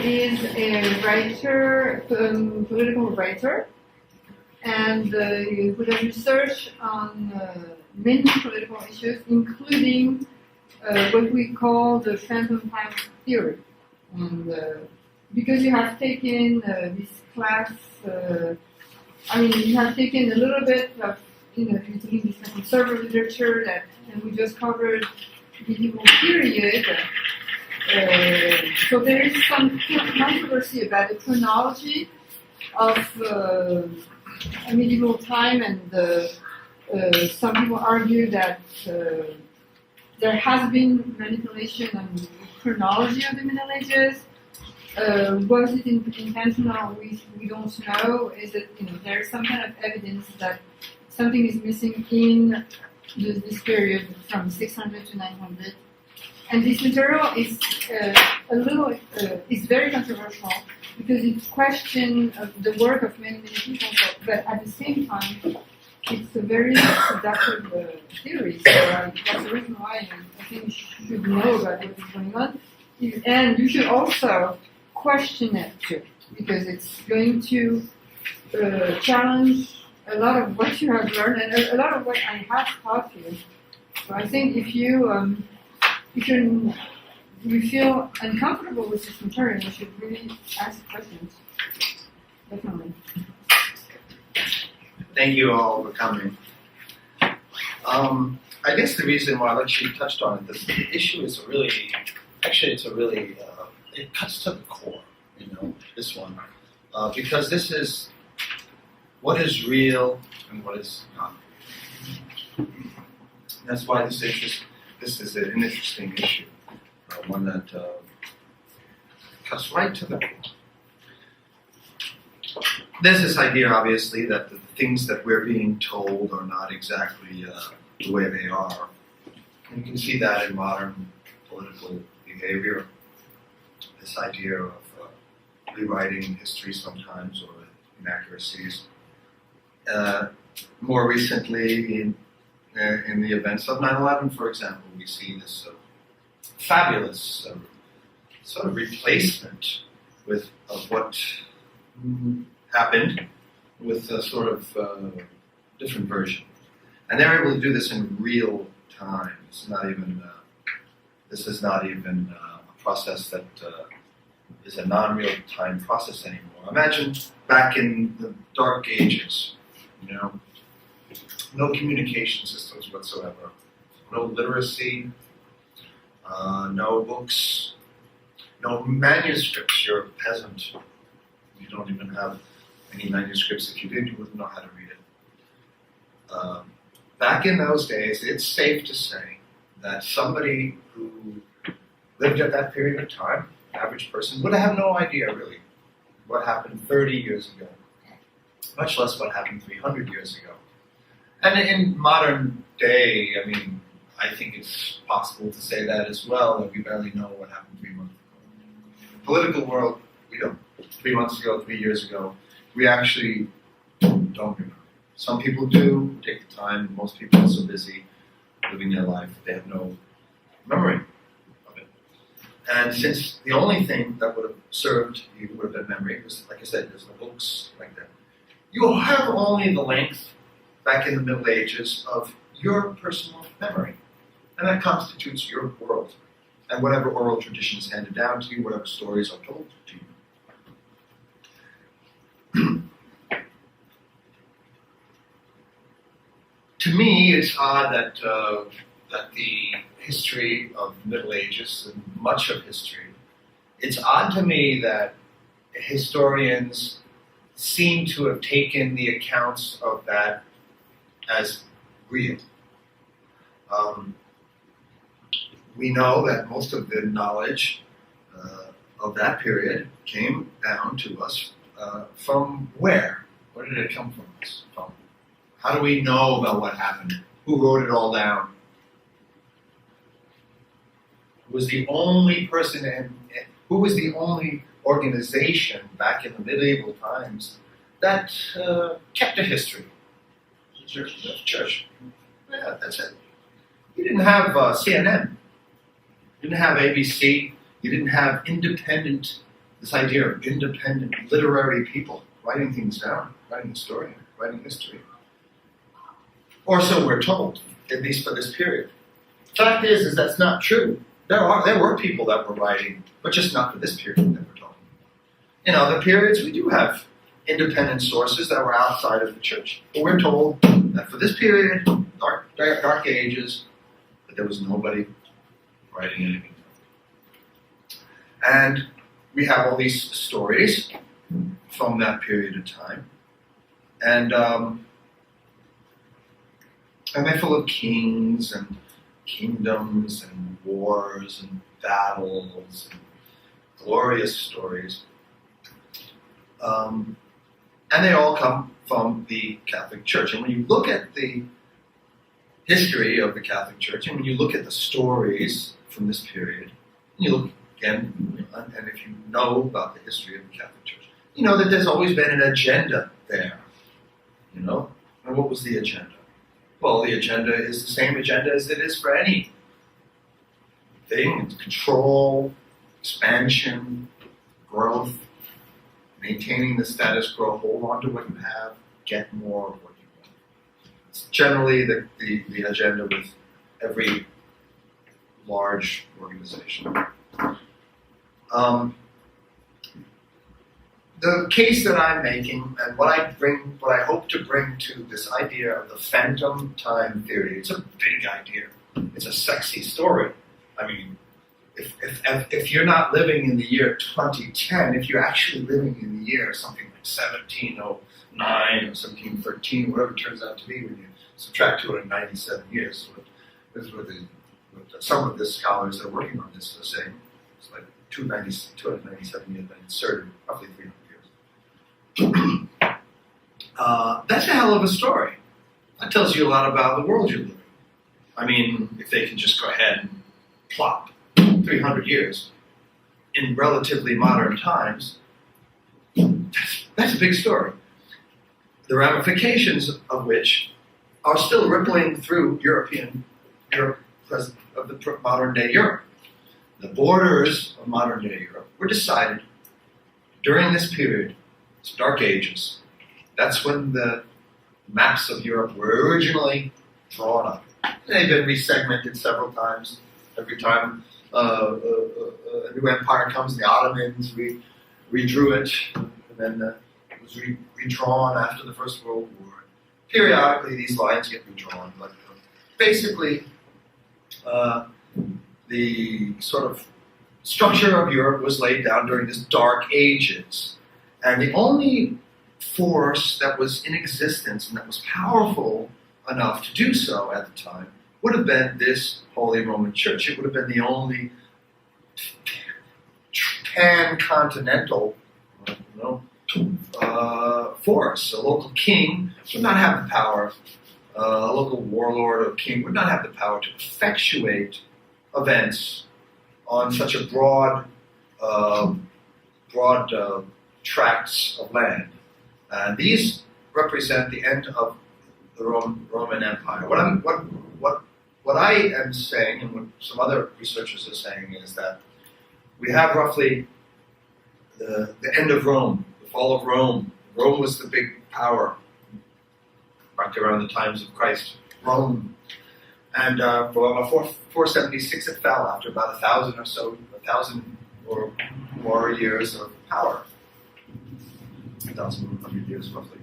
is a writer, political writer, and who does research on many political issues, including what we call the phantom time theory. And because you have taken this class, you have taken a little bit of, you're taking this conservative literature that, and we just covered medieval period. So there is some controversy about the chronology of medieval time, and some people argue that there has been manipulation on the chronology of the Middle Ages. Was it intentional? We don't know. Is it, there is some kind of evidence that something is missing in this period from 600 to 900. And this material is is very controversial because it questions the work of many people, but at the same time, it's a very seductive theory. So that's the reason why I think you should know about what is going on, and you should also question it too, because it's going to challenge a lot of what you have learned and a lot of what I have taught you. So I think if you feel uncomfortable with this material, you should really ask questions. Definitely. Thank you all for coming. I guess the reason why, like she touched on it, the issue is it cuts to the core, this one. Because this is what is real and what is not. That's why this is an interesting issue, one that cuts right to the core. There's this idea, obviously, that the things that we're being told are not exactly the way they are. And you can see that in modern political behavior. This idea of rewriting history sometimes, or inaccuracies. More recently, in the events of 9/11, for example, we see this fabulous sort of replacement of what happened with a sort of different version. And they're able to do this in real time. This is not even a process that is a non-real time process anymore. Imagine back in the dark ages, no communication systems whatsoever, no literacy, no books, no manuscripts. You're a peasant. You don't even have any manuscripts. If you did, you wouldn't know how to read it. Back in those days, it's safe to say that somebody who lived at that period of time, average person, would have no idea really what happened 30 years ago, much less what happened 300 years ago. And in modern day, I think it's possible to say that as well, that we barely know what happened 3 months ago. Political world, we don't. 3 months ago, 3 years ago, we actually don't remember. Some people do take the time. Most people are so busy living their life, they have no memory of it. And since the only thing that would have served you would have been memory, was, like I said, there's no books like that. You have only the length, back in the Middle Ages, of your personal memory. And that constitutes your world. And whatever oral tradition is handed down to you, whatever stories are told to you. To me, it's odd that the history of the Middle Ages, and much of history, it's odd to me that historians seem to have taken the accounts of that as real. We know that most of the knowledge of that period came down to us from where? Where did it come from us? How do we know about what happened? Who wrote it all down? Who was the only person who was the only organization back in the medieval times that kept a history? The church. The church. Yeah, that's it. You didn't have CNN. You didn't have ABC. You didn't have independent this idea of independent literary people writing things down, writing a story, writing history. Or so we're told, at least for this period. Fact is that's not true. There were people that were writing, but just not for this period that we're talking about. In other periods, we do have independent sources that were outside of the church. But we're told that for this period, dark ages, that there was nobody writing anything. And we have all these stories from that period of time. And they're full of kings and kingdoms and wars and battles and glorious stories. And they all come from the Catholic Church. And when you look at the history of the Catholic Church, and when you look at the stories from this period, and you look again, and if you know about the history of the Catholic Church, you know that there's always been an agenda there. You know? And what was the agenda? Well, the agenda is the same agenda as it is for any thing. It's control, expansion, growth, maintaining the status quo, hold on to what you have, get more of what you want. It's generally the agenda with every large organization. The case that I'm making and what I hope to bring to this idea of the phantom time theory, it's a big idea. It's a sexy story. I mean, if you're not living in the year 2010, if you're actually living in the year something like 1709 or 1713, whatever it turns out to be when you subtract 297 years, this is what some of the scholars that are working on this are saying. It's like 297 years inserted, roughly 300 years. That's a hell of a story. That tells you a lot about the world you're living in. I mean, if they can just go ahead and plop 300 years in relatively modern times, that's a big story. The ramifications of which are still rippling through Europe, of the modern day Europe. The borders of modern day Europe were decided during this period, it's Dark Ages. That's when the maps of Europe were originally drawn up. They've been resegmented several times. Every time a new empire comes, the Ottomans redrew it, and then it was redrawn after the First World War. Periodically, these lines get redrawn, but basically, the sort of structure of Europe was laid down during this Dark Ages, and the only force that was in existence and that was powerful enough to do so at the time would have been this Holy Roman Church. It would have been the only pan-continental force. A local king would not have the power, a local warlord or king would not have the power to effectuate events on such a broad tracts of land. And these represent the end of the Roman Empire. What I am saying, and what some other researchers are saying, is that we have roughly the end of Rome, the fall of Rome. Rome was the big power back around the times of Christ. Rome. And for about 476 it fell after about 1,000 or more years of power. 1,100 years roughly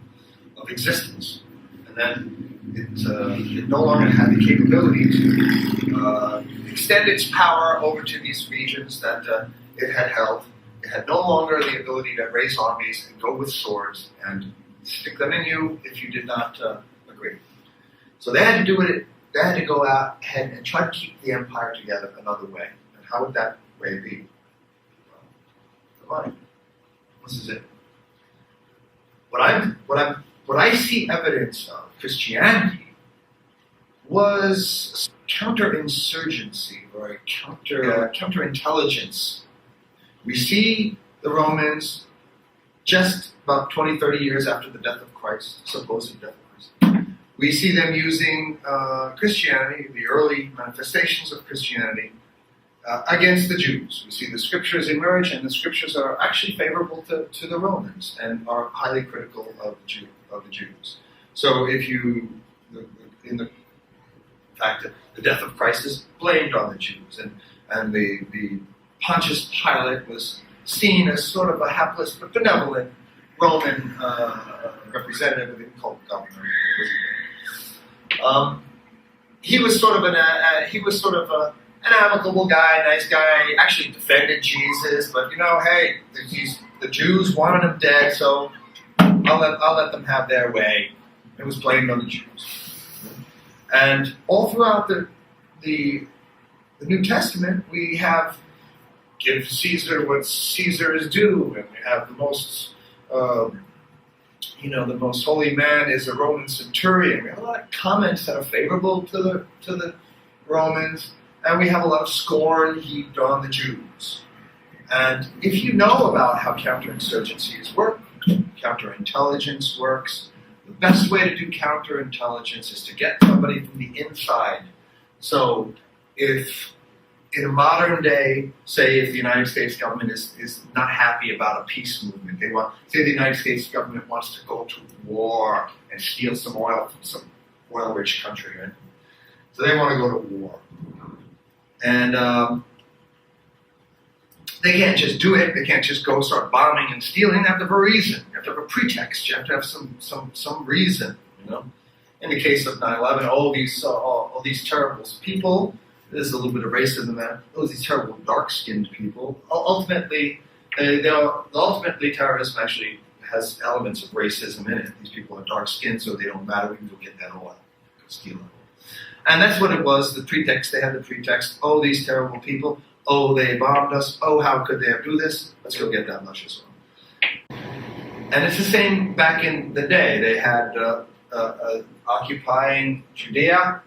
of existence. And then it no longer had the capability to extend its power over to these regions that it had held. It had no longer the ability to raise armies and go with swords and stick them in you if you did not agree. So they had to do it. They had to go out ahead and try to keep the empire together another way. And how would that way be? Well, the money. This is it. What I see evidence of Christianity was counterinsurgency or a counterintelligence. We see the Romans just about 20, 30 years after the death of Christ, supposed death of Christ. We see them using Christianity, the early manifestations of Christianity, against the Jews. We see the scriptures emerge, and the scriptures are actually favorable to the Romans and are highly critical of the Jews. So if you, in the fact that the death of Christ is blamed on the Jews, and the Pontius Pilate was seen as sort of a hapless but benevolent Roman representative of the cult government. He was sort of an amicable guy, nice guy. He actually defended Jesus, but hey, the Jews wanted him dead, so I'll let them have their way. It was blamed on the Jews. And all throughout the New Testament, we have give Caesar what Caesar is due, and we have the most holy man is a Roman centurion. We have a lot of comments that are favorable to the Romans, and we have a lot of scorn heaped on the Jews. And if you know about how counterinsurgencies work, counterintelligence works, the best way to do counterintelligence is to get somebody from the inside. So if in a modern day, say if the United States government is not happy about a peace movement, say the United States government wants to go to war and steal some oil from some oil-rich country, right? So they want to go to war. And they can't just do it. They can't just go start bombing and stealing. They have to have a reason. You have to have a pretext. You have to have some reason. In the case of 9/11, all these terrible people. There's a little bit of racism there. These terrible dark-skinned people. Ultimately, terrorism actually has elements of racism in it. These people are dark-skinned, so they don't matter. We can go get that oil, go steal it. And that's what it was. The pretext. They had the pretext. Oh, these terrible people. Oh, they bombed us. Oh, how could they do this? Let's go get that luscious oil. And it's the same back in the day. They had occupying Judea.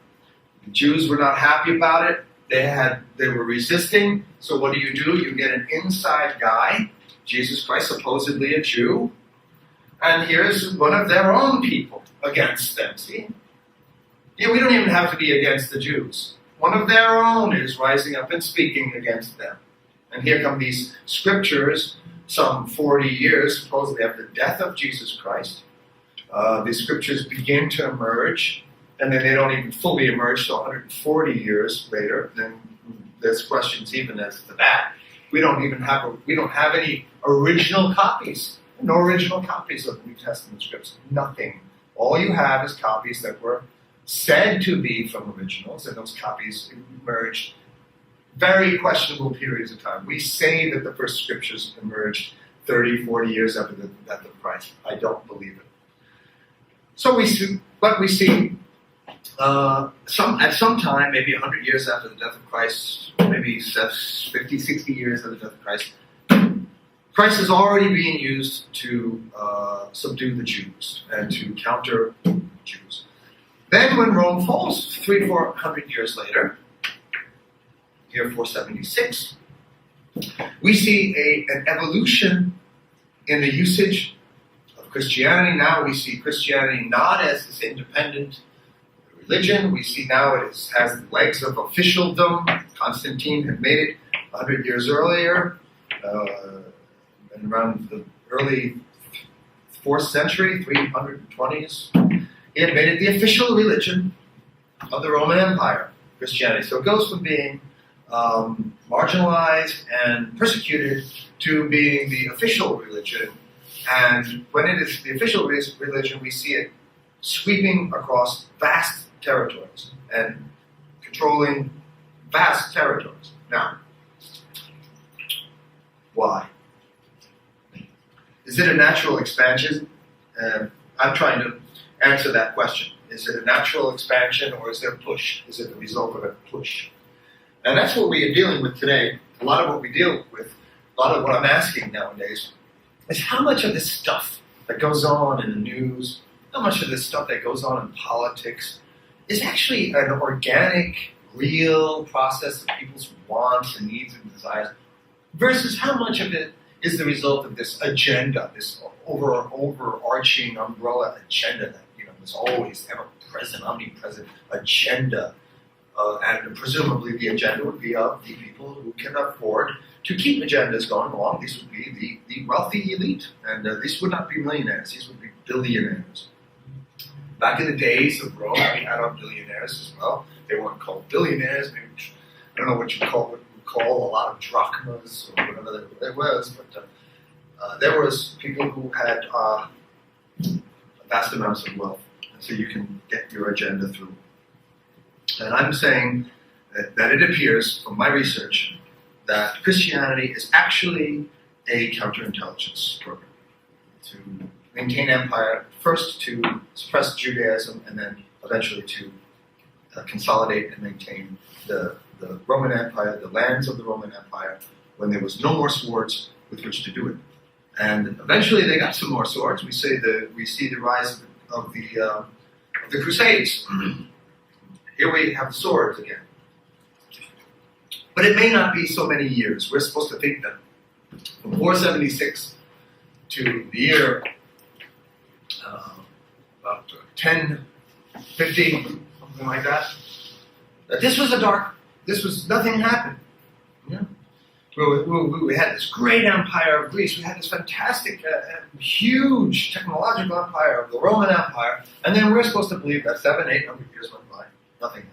The Jews were not happy about it. They were resisting. So what do? You get an inside guy, Jesus Christ, supposedly a Jew, and here's one of their own people against them. See? Yeah, we don't even have to be against the Jews. One of their own is rising up and speaking against them. And here come these scriptures, some 40 years, supposedly after the death of Jesus Christ. These scriptures begin to emerge, and then they don't even fully emerge till 140 years later. Then there's questions even as to that. We don't have any original copies. No original copies of the New Testament scripts. Nothing. All you have is copies that were said to be from originals, and those copies emerged very questionable periods of time. We say that the first scriptures emerged 30, 40 years after the death of Christ. I don't believe it. So we see at some time, maybe 100 years after the death of Christ, maybe 50, 60 years after the death of Christ, Christ is already being used to subdue the Jews and to counter the Jews. Then when Rome falls 300-400 years later, year 476, we see an evolution in the usage of Christianity. Now we see Christianity not as this independent religion. We see now it has the legs of officialdom. Constantine had made it 100 years earlier, and around the early 4th century, 320s. He had made it the official religion of the Roman Empire, Christianity. So it goes from being marginalized and persecuted to being the official religion. And when it is the official religion, we see it sweeping across vast territories and controlling vast territories. Now, why? Is it a natural expansion? I'm trying to answer that question. Is it a natural expansion, or is there a push? Is it the result of a push? And that's what we are dealing with today. A lot of what we deal with, a lot of what I'm asking nowadays, is how much of this stuff that goes on in the news, how much of this stuff that goes on in politics is actually an organic, real process of people's wants and needs and desires, versus how much of it is the result of this agenda, this overarching umbrella agenda that is always ever present, omnipresent agenda and presumably the agenda would be of the people who can afford to keep agendas going along. These would be the wealthy elite, and these would not be millionaires, these would be billionaires. Back in the days of Rome, we had our billionaires as well. They weren't called billionaires, maybe, I don't know what you call a lot of drachmas or whatever there was, but there was people who had vast amounts of wealth, so you can get your agenda through. And I'm saying that it appears from my research that Christianity is actually a counterintelligence program to maintain empire, first to suppress Judaism, and then eventually to consolidate and maintain the Roman Empire, the lands of the Roman Empire, when there was no more swords with which to do it. And eventually they got some more swords. We see the rise of the Crusades. Here we have swords again. But it may not be so many years. We're supposed to think that from 476 to the year about 1050, something like that, nothing happened. Yeah. We had this great empire of Greece. We had this fantastic, huge technological empire of the Roman Empire. And then we're supposed to believe that 700-800 years went by. Nothing.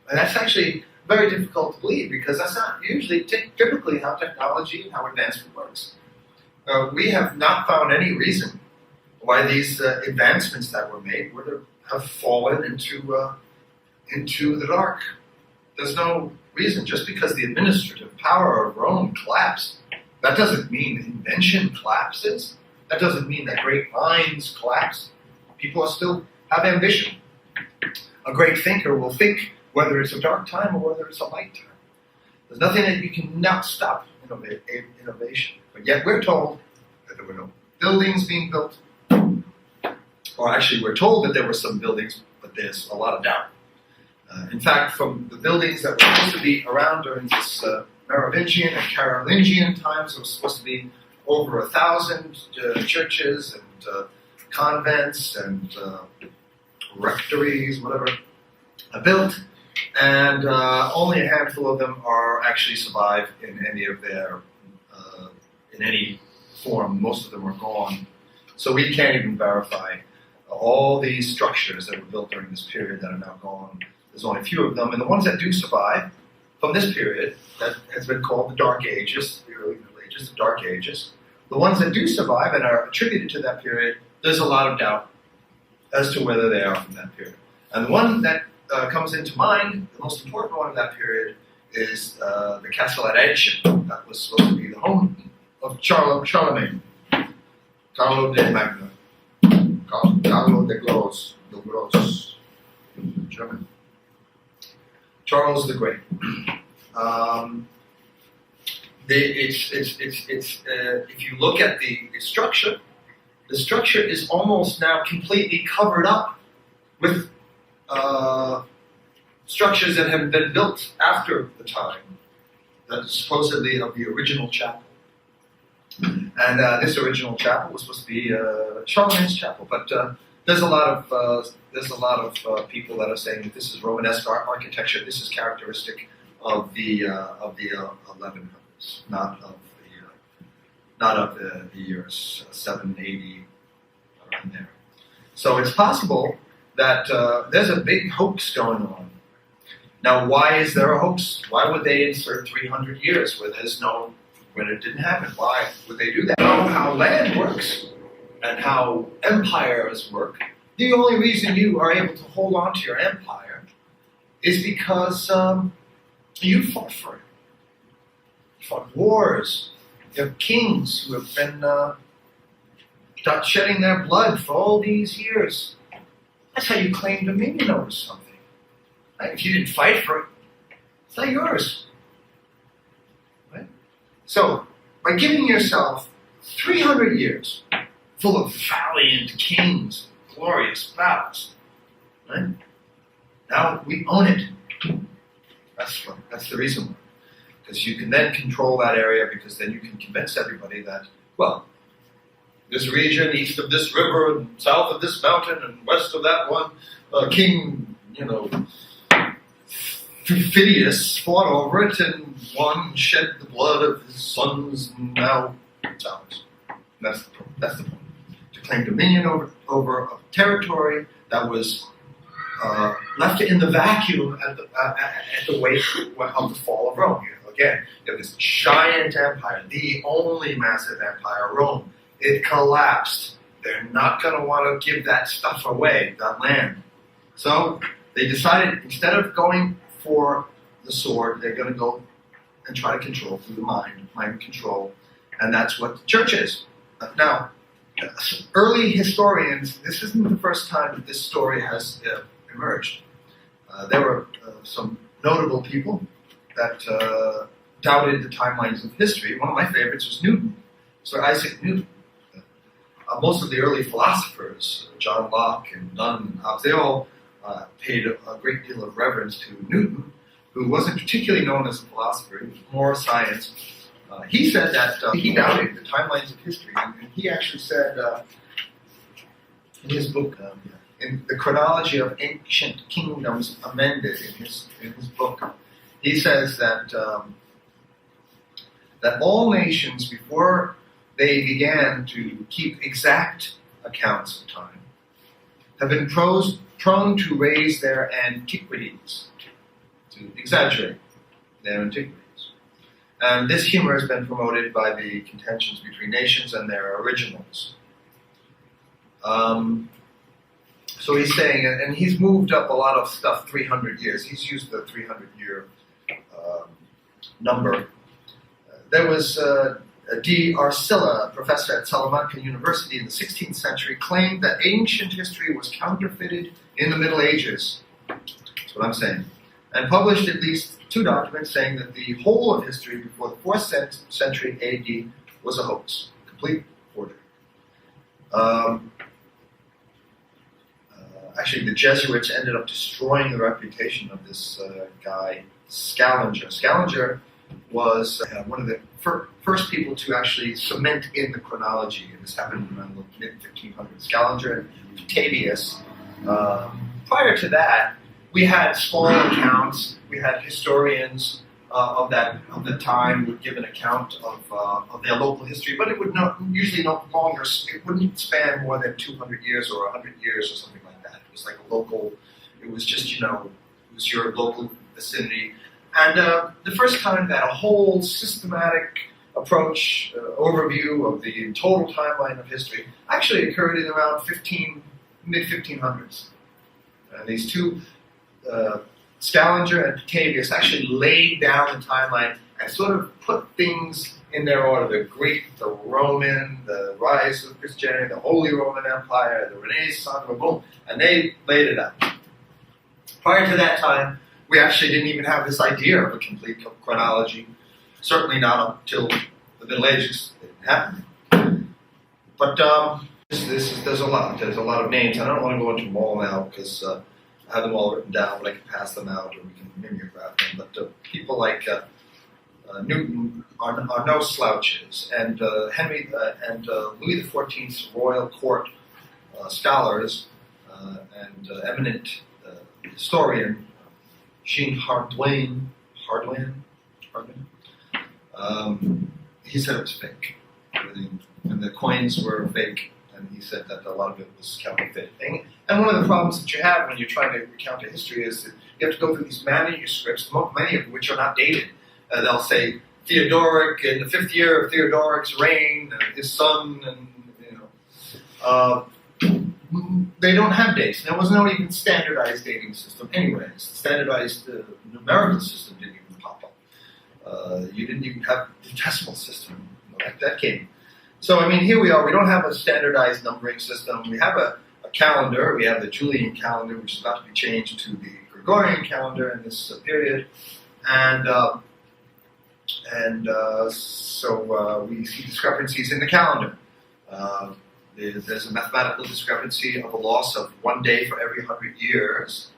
And that's actually very difficult to believe because that's not usually typically how technology and how advancement works. We have not found any reason why these advancements that were made would have fallen into the dark. There's no reason. Just because the administrative power of Rome collapsed, that doesn't mean invention collapses. That doesn't mean that great minds collapse. People still have ambition. A great thinker will think whether it's a dark time or whether it's a light time. There's nothing that you can not stop innovation. But yet we're told that there were no buildings being built. Or actually we're told that there were some buildings, but there's a lot of doubt. In fact, from the buildings that were supposed to be around during this Merovingian and Carolingian times, it was supposed to be over 1,000 churches and convents and rectories, whatever, built, and only a handful of them are actually survive in any of their, in any form. Most of them are gone. So we can't even verify all these structures that were built during this period that are now gone. There's only a few of them, and the ones that do survive from this period, that has been called the Dark Ages, the early Middle Ages, the Dark Ages. The ones that do survive and are attributed to that period, there's a lot of doubt as to whether they are from that period. And the one that comes into mind, the most important one of that period, is the castle at Edge. That was supposed to be the home of Charlemagne, Carlo de Magna, Carlo de Gros, German. Charles the Great. If you look at the structure is almost now completely covered up with structures that have been built after the time, that is supposedly of the original chapel. And this original chapel was supposed to be Charlemagne's chapel, but there's a lot of people that are saying that this is Romanesque architecture. This is characteristic of the 1100s, not of the years 780 around there. So it's possible that there's a big hoax going on. Now, why is there a hoax? Why would they insert 300 years when it didn't happen? Why would they do that? You know how land works and how empires work. The only reason you are able to hold on to your empire is because you fought for it. You fought wars. You have kings who have been shedding their blood for all these years. That's how you claim dominion over something. Right? If you didn't fight for it, it's not yours. Right? So, by giving yourself 300 years full of valiant kings, glorious battles, right? Now we own it. That's the reason why. Because you can then control that area, because then you can convince everybody that, well, this region, east of this river, and south of this mountain, and west of that one, king, Phidias fought over it and won and shed the blood of his sons, and now it's ours. That's the point. To claim dominion over a territory that was left in the vacuum at the wake of the fall of Rome. Again, you have this giant empire, the only massive empire, Rome. It collapsed. They're not going to want to give that stuff away, that land. So they decided, instead of going for the sword, they're going to go and try to control through the mind control, and that's what the church is. Now, early historians, this isn't the first time that this story has emerged. There were some notable people that doubted the timelines of history. One of my favorites was Newton, Sir Isaac Newton. Most of the early philosophers, John Locke and Donne and Hobbes, they all paid a great deal of reverence to Newton, who wasn't particularly known as a philosopher, he was more science. He said that he doubted the timelines of history, and he actually said in his book, in the chronology of ancient kingdoms amended, in his book, he says that that all nations, before they began to keep exact accounts of time, have been prone to raise their antiquities, to exaggerate their antiquities. And this humor has been promoted by the contentions between nations and their originals. So he's saying, and he's moved up a lot of stuff 300 years. He's used the 300-year number. There was D. Arcilla, a professor at Salamanca University in the 16th century, claimed that ancient history was counterfeited in the Middle Ages. That's what I'm saying. And published at least 2 documents saying that the whole of history before the 4th century AD was a hoax, complete forgery. Actually, the Jesuits ended up destroying the reputation of this guy, Scaliger. Scaliger was one of the first people to actually cement in the chronology, and this happened around the mid-1500s. Scaliger and Petavius. Prior to that, we had small accounts. We had historians of the time would give an account of their local history, but it would usually no longer. It wouldn't span more than 200 years or 100 years or something like that. It was like a local. It was just it was your local vicinity. And the first time that a whole systematic approach, overview of the total timeline of history actually occurred in around mid-1500s. And these two, Scaliger and Petavius, actually laid down the timeline and sort of put things in their order. The Greek, the Roman, the rise of Christianity, the Holy Roman Empire, the Renaissance, boom, and they laid it out. Prior to that time, we actually didn't even have this idea of a complete chronology. Certainly not up until the Middle Ages. It didn't happen. But there's a lot. There's a lot of names. I don't want to go into them all now because I have them all written down, but I can pass them out or we can mimeograph them. But people like Newton are no slouches, and Henry and Louis XIV's royal court scholars and eminent historian Jean Hardouin, he said it was fake, and the coins were fake, and he said that a lot of it was counterfeit. And one of the problems that you have when you're trying to recount a history is that you have to go through these manuscripts, many of which are not dated. They'll say Theodoric in the 5th year of Theodoric's reign, his son, and they don't have dates. There was no even standardized dating system anyways. The standardized numerical system didn't even pop up. You didn't even have the decimal system. That came. So, I mean, here we are. We don't have a standardized numbering system. We have a calendar. We have the Julian calendar, which is about to be changed to the Gregorian calendar in this period. So we see discrepancies in the calendar. There's a mathematical discrepancy of a loss of 1 day for every 100 years.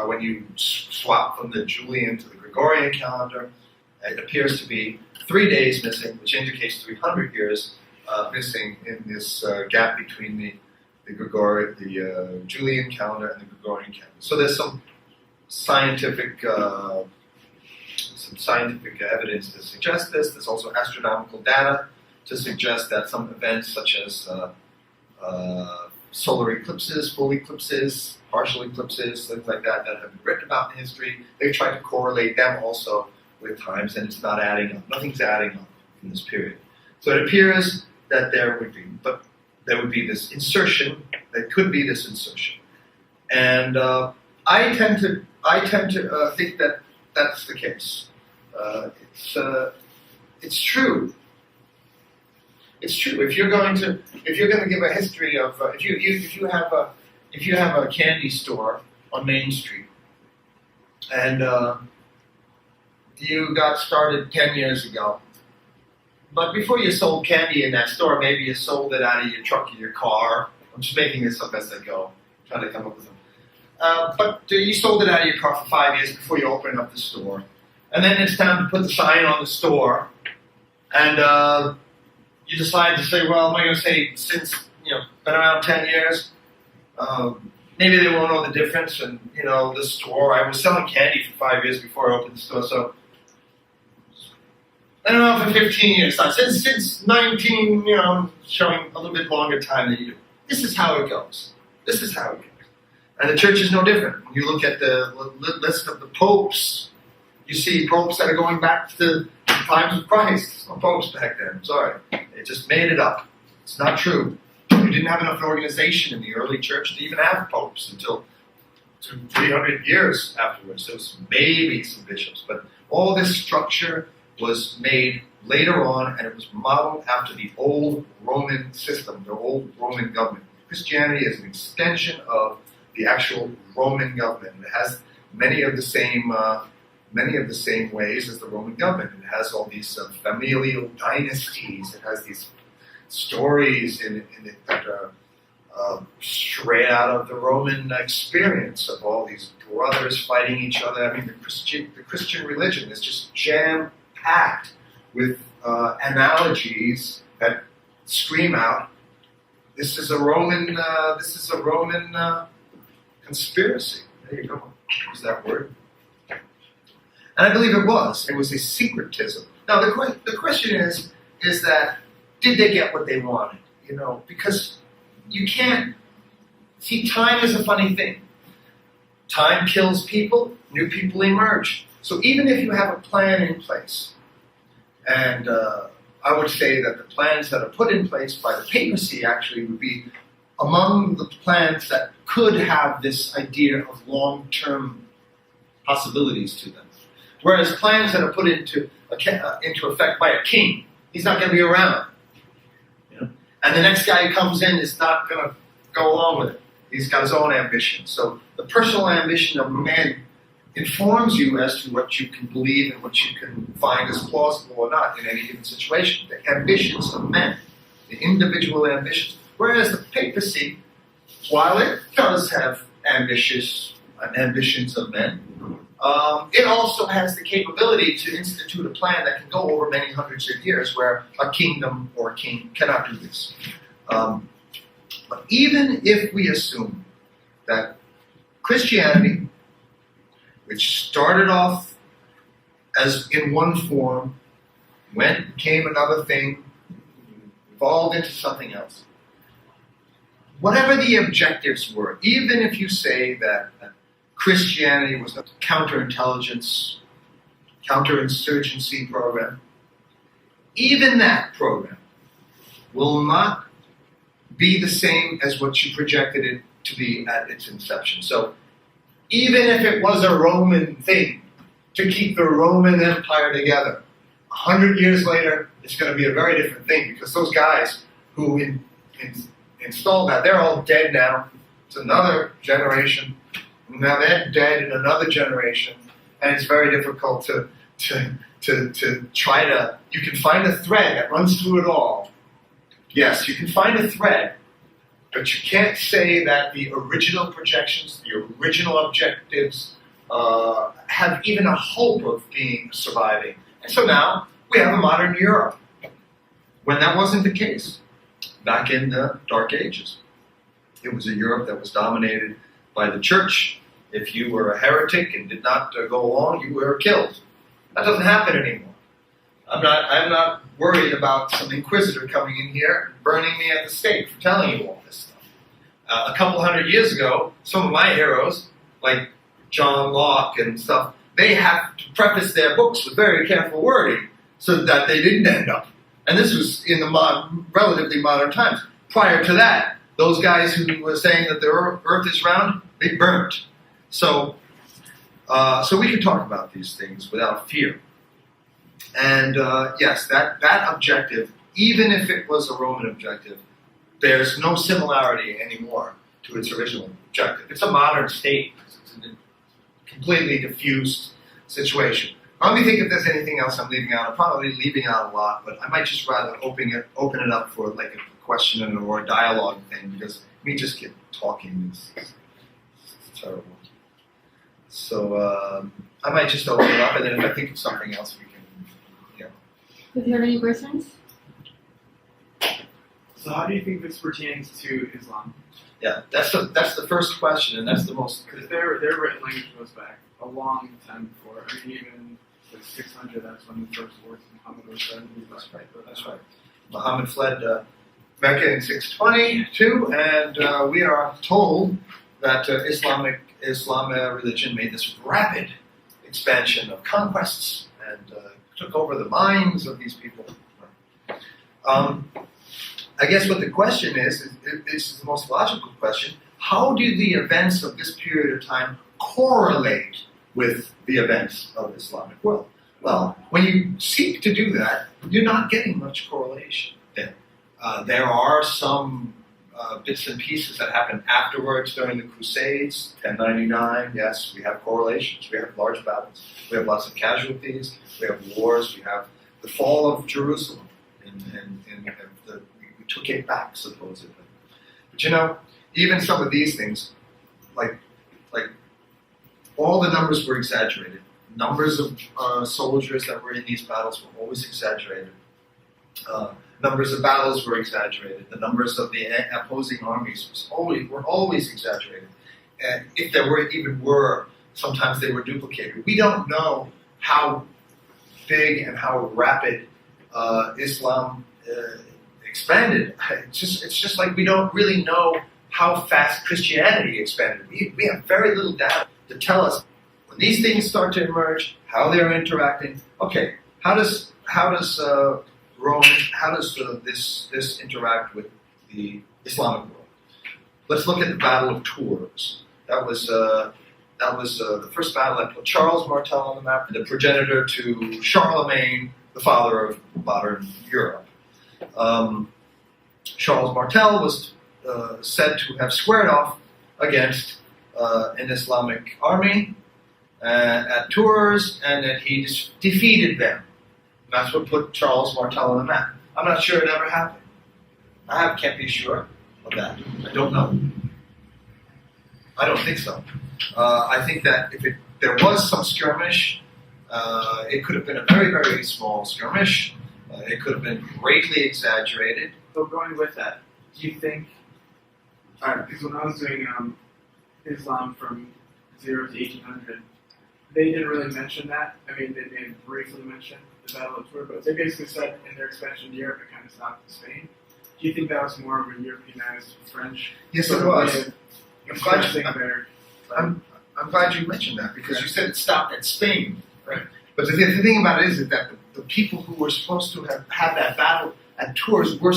When you swap from the Julian to the Gregorian calendar, it appears to be 3 days missing, which indicates 300 years missing in this gap between the Julian calendar and the Gregorian calendar. So there's scientific evidence to suggest this. There's also astronomical data to suggest that some events such as solar eclipses, full eclipses, partial eclipses, things like that have been written about in history. They've tried to correlate them also with times, and it's not adding up. Nothing's adding up in this period. So it appears that there would be this insertion. There could be this insertion, and I tend to think that that's the case. It's true. It's true. If you're going to give a history of if you have a candy store on Main Street, and you got started 10 years ago, but before you sold candy in that store, maybe you sold it out of your truck or your car. I'm just making this up as I go, trying to come up with them. But you sold it out of your car for 5 years before you opened up the store, and then it's time to put the sign on the store, and you decide to say, well, am I going to say, since, been around 10 years, maybe they won't know the difference, and, the store, I was selling candy for 5 years before I opened the store, so, I don't know, for 15 years, since 19, showing a little bit longer time than you do. This is how it goes. And the church is no different. When you look at the list of the popes, you see popes that are going back to the times of Christ. No popes back then, sorry. They just made it up. It's not true. You didn't have enough organization in the early church to even have popes until 300 years afterwards. There was maybe some bishops, but all this structure was made later on, and it was modeled after the old Roman system, the old Roman government. Christianity is an extension of the actual Roman government. It has many of the same ways as the Roman government. It has all these familial dynasties. It has these stories in it that are straight out of the Roman experience of all these brothers fighting each other. I mean, the Christian religion is just jam-packed with analogies that scream out, this is a Roman conspiracy. There you go. Use that word. And I believe it was. It was a syncretism. Now the question is that did they get what they wanted? Because you can't see. Time is a funny thing. Time kills people. New people emerge. So even if you have a plan in place, and I would say that the plans that are put in place by the papacy actually would be among the plans that could have this idea of long-term possibilities to them. Whereas plans that are put into effect by a king, he's not going to be around. And the next guy who comes in is not going to go along with it. He's got his own ambition. So the personal ambition of man informs you as to what you can believe and what you can find as plausible or not in any given situation. The ambitions of men, the individual ambitions. Whereas the papacy, while it does have ambitions of men, it also has the capability to institute a plan that can go over many hundreds of years, where a kingdom or a king cannot do this. But even if we assume that Christianity, which started off as in one form, became another thing, evolved into something else, whatever the objectives were, even if you say that Christianity was a counterintelligence, counterinsurgency program, even that program will not be the same as what you projected it to be at its inception. So even if it was a Roman thing to keep the Roman Empire together, 100 years later, it's going to be a very different thing, because those guys who installed that, they're all dead now. It's another generation. Now they're dead in another generation, and it's very difficult to try to. You can find a thread that runs through it all. Yes, you can find a thread, but you can't say that the original projections, the original objectives, have even a hope of surviving. And so now we have a modern Europe, when that wasn't the case back in the Dark Ages. It was a Europe that was dominated by the church. If you were a heretic and did not go along, you were killed. That doesn't happen anymore. I'm not worried about some inquisitor coming in here and burning me at the stake for telling you all this stuff. A couple hundred years ago, some of my heroes, like John Locke and stuff, they have to preface their books with very careful wording so that they didn't end up. And this was in the relatively modern times. Prior to that, those guys who were saying that the earth is round, they burnt. So we can talk about these things without fear. And yes, that objective, even if it was a Roman objective, there's no similarity anymore to its original objective. It's a modern state. It's a completely diffused situation. Let me think if there's anything else I'm leaving out. I'm probably leaving out a lot, but I might just rather open it up for like a question or a dialogue thing, because me just get talking is terrible. So I might just open it up, and then if I think of something else, we can, Do you have any questions? So how do you think this pertains to Islam? Yeah, that's the first question, and that's the most. Because their written language goes back a long time before. I mean, even like 600, that's when the first words Muhammad was said. That's right. Muhammad fled Mecca in 622, and we are told that Islam religion made this rapid expansion of conquests and took over the minds of these people. I guess what the question is the most logical question: how do the events of this period of time correlate with the events of the Islamic world? Well, when you seek to do that, you're not getting much correlation there. There are some bits and pieces that happen afterwards during the Crusades, 1099, yes, we have correlations, we have large battles, we have lots of casualties, we have wars, we have the fall of Jerusalem, and we took it back, supposedly. But even some of these things, like all the numbers were exaggerated. Numbers of soldiers that were in these battles were always exaggerated. Numbers of battles were exaggerated. The numbers of the opposing armies were always exaggerated. And if there were, sometimes they were duplicated. We don't know how big and how rapid Islam expanded. It's just like we don't really know how fast Christianity expanded. We have very little data to tell us when these things start to emerge, how they're interacting. Okay, how does this interact with the Islamic world? Let's look at the Battle of Tours. That was the first battle that put Charles Martel on the map, the progenitor to Charlemagne, the father of modern Europe. Charles Martel was said to have squared off against an Islamic army at Tours, and that he defeated them. That's what put Charles Martel on the map. I'm not sure it ever happened. I can't be sure of that. I don't know. I don't think so. I think that if there was some skirmish, it could have been a very, very small skirmish. It could have been greatly exaggerated. So going with that, do you think, because when I was doing Islam from 0 to 1800, they didn't really mention that. I mean, they may have briefly mentioned the Battle of Tours, but they basically said in their expansion to Europe, it kind of stopped in Spain. Do you think that was more of a Europeanized French? Yes, it was. I'm glad you mentioned that, because you said it stopped at Spain. Right. But the thing about it is that the people who were supposed to have had that battle at Tours were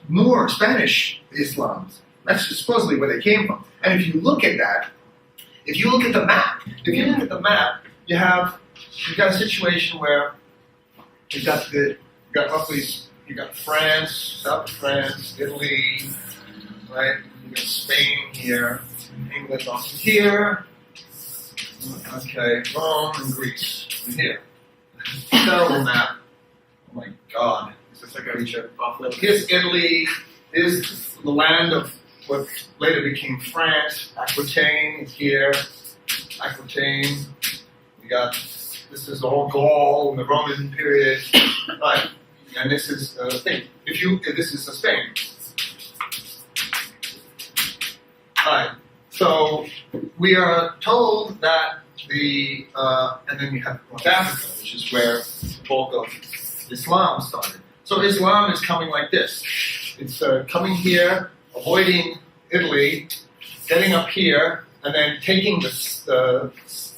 more Spanish Islams. That's supposedly where they came from. And if you look at that, if you look at the map, you got a situation where you got France, South France, Italy, right? You got Spain here, England off here, okay, Rome and Greece here. Terrible map. Oh my God! It's just like a buffalo. Here's Italy. Here's the land of what later became France. Aquitaine is here. Aquitaine. This is all Gaul in the Roman period, right? And this is Spain. This is Spain, right? So we are told that and then you have North Africa, which is where the bulk of Islam started. So Islam is coming like this. It's coming here, avoiding Italy, getting up here, and then taking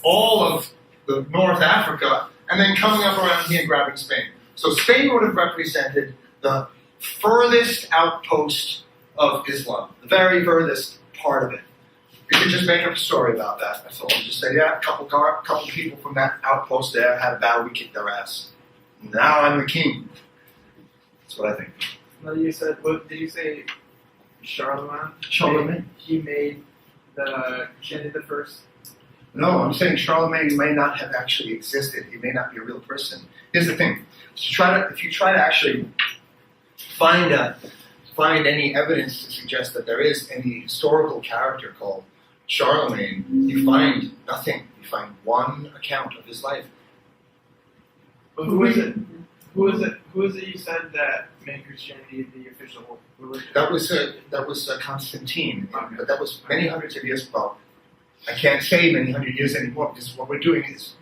all of the North Africa, and then coming up around here and grabbing Spain. So Spain would have represented the furthest outpost of Islam, the very furthest part of it. You could just make up a story about that. That's all. Just say, yeah, a couple people from that outpost there had a battle, we kicked their ass. Now I'm the king. That's what I think. No, you said, what did you say? Charlemagne? Charlemagne? He made the first. No, I'm saying Charlemagne may not have actually existed. He may not be a real person. Here's the thing: if you try to actually find any evidence to suggest that there is any historical character called Charlemagne, you find nothing. You find one account of his life. But who is it? Who is it you said that made Christianity the official religion? That was Constantine, but that was many hundreds of years ago. I can't say many hundred years anymore because what we're doing is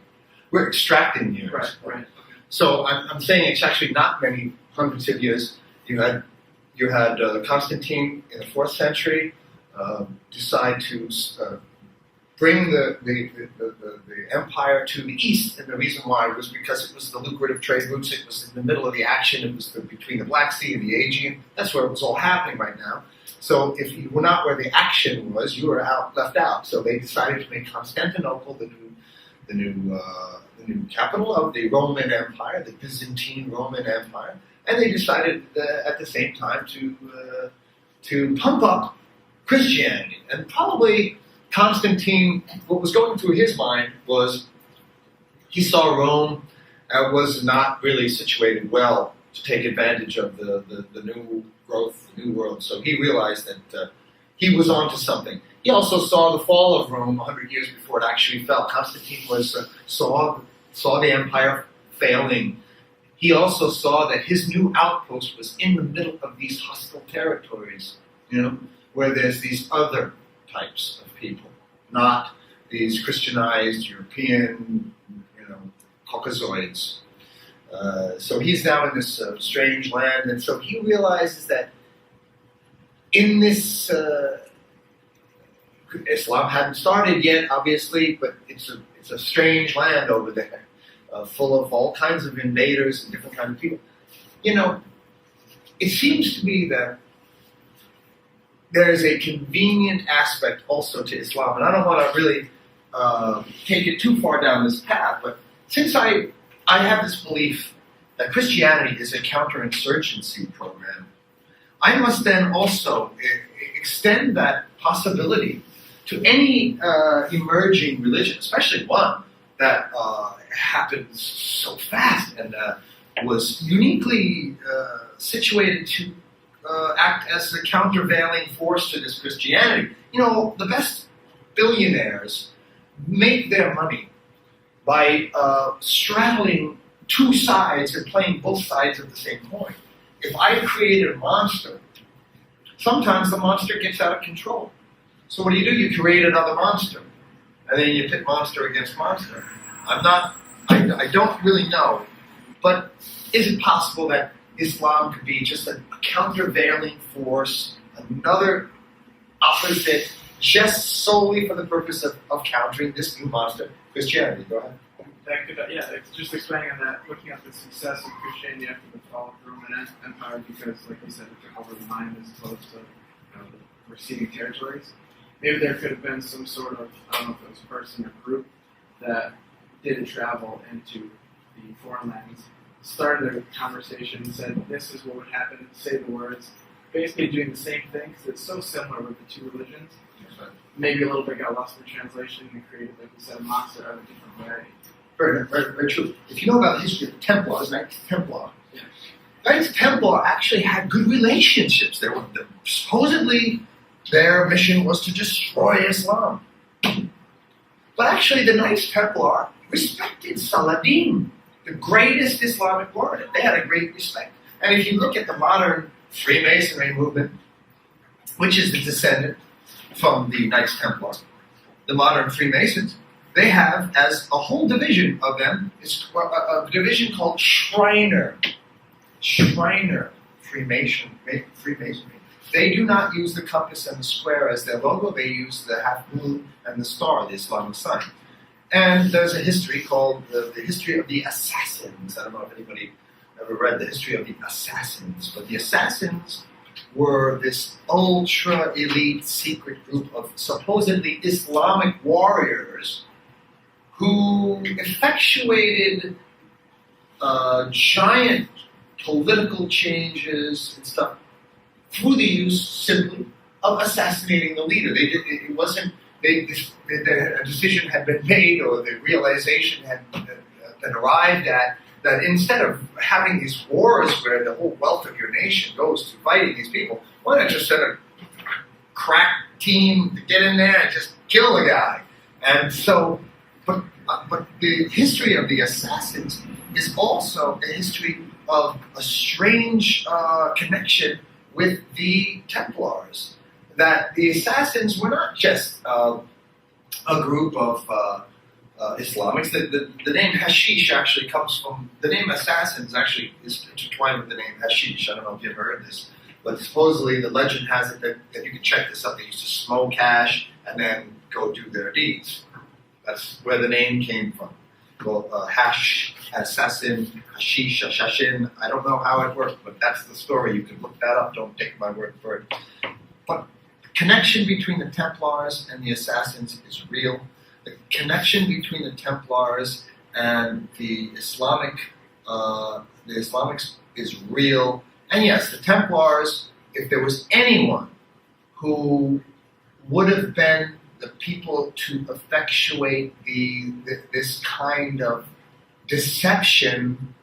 we're extracting years. Right. So I'm saying it's actually not many hundreds of years. You had Constantine in the 4th century decide to bring the empire to the east, and the reason why was because it was the lucrative trade routes. It was in the middle of the action. It was between the Black Sea and the Aegean. That's where it was all happening right now. So if you were not where the action was, you were left out. So they decided to make Constantinople the new capital of the Roman Empire, the Byzantine Roman Empire, and they decided at the same time to pump up Christianity. And probably Constantine, what was going through his mind was he saw Rome was not really situated well to take advantage of the new growth, the new world. So he realized that he was onto something. He also saw the fall of Rome 100 years before it actually fell. Constantine saw the empire failing. He also saw that his new outpost was in the middle of these hostile territories, where there's these other types of people, not these Christianized European, Caucasoids. So he's now in this strange land, and so he realizes that in this, Islam hadn't started yet, obviously, but it's a strange land over there, full of all kinds of invaders and different kinds of people. It seems to me that there is a convenient aspect also to Islam, and I don't want to really take it too far down this path, but since I have this belief that Christianity is a counterinsurgency program, I must then also extend that possibility to any emerging religion, especially one that happened so fast and was uniquely situated to act as a countervailing force to this Christianity. The best billionaires make their money by straddling two sides and playing both sides of the same coin. If I create a monster, sometimes the monster gets out of control. So what do? You create another monster, and then you pit monster against monster. I don't really know, but is it possible that Islam could be just a countervailing force, another opposite, just solely for the purpose of countering this new monster, Christianity? Go ahead. It's just expanding on that, looking at the success of Christianity after the fall of the Roman Empire, because, like you said, it took over the mind as opposed to the receding territories. Maybe there could have been some sort of, I don't know if it was a person or group, that did travel into the foreign lands, started a conversation, said this is what would happen, say the words, basically doing the same thing, because it's so similar with the two religions. Maybe a little bit got lost in translation and created, like you said, a monster of a different way. Very, very, very true. If you know about the history of the Templars, Knights Templar, Knights Templar actually had good relationships. Supposedly, their mission was to destroy Islam. But actually, the Knights Templar respected Saladin, the greatest Islamic lord. They had a great respect. And if you look at the modern Freemasonry movement, which is the descendant from the Knights Templar. The modern Freemasons, they have as a whole division of them, it's a division called Shriner. Shriner Freemasonry. They do not use the compass and the square as their logo. They use the half moon and the star, the Islamic sign. And there's a history called the history of the Assassins. I don't know if anybody ever read the history of the Assassins, but the Assassins were this ultra-elite secret group of supposedly Islamic warriors who effectuated giant political changes and stuff through the use simply of assassinating the leader. It wasn't a decision had been made or the realization had been arrived at that instead of having these wars where the whole wealth of your nation goes to fighting these people, why not just send a crack team to get in there and just kill the guy? And so, but the history of the Assassins is also a history of a strange connection with the Templars. That the Assassins were not just a group of Islamics. The name Hashish actually comes from, the name Assassins actually is intertwined with the name Hashish. I don't know if you've ever heard this, but supposedly the legend has it that you can check this out. They used to smoke hash and then go do their deeds. That's where the name came from. Well, hash, assassin, hashish, shashin. I don't know how it worked, but that's the story. You can look that up. Don't take my word for it. But the connection between the Templars and the Assassins is real. The connection between the Templars and the Islamics is real. And yes, the Templars, if there was anyone who would have been the people to effectuate this kind of deception,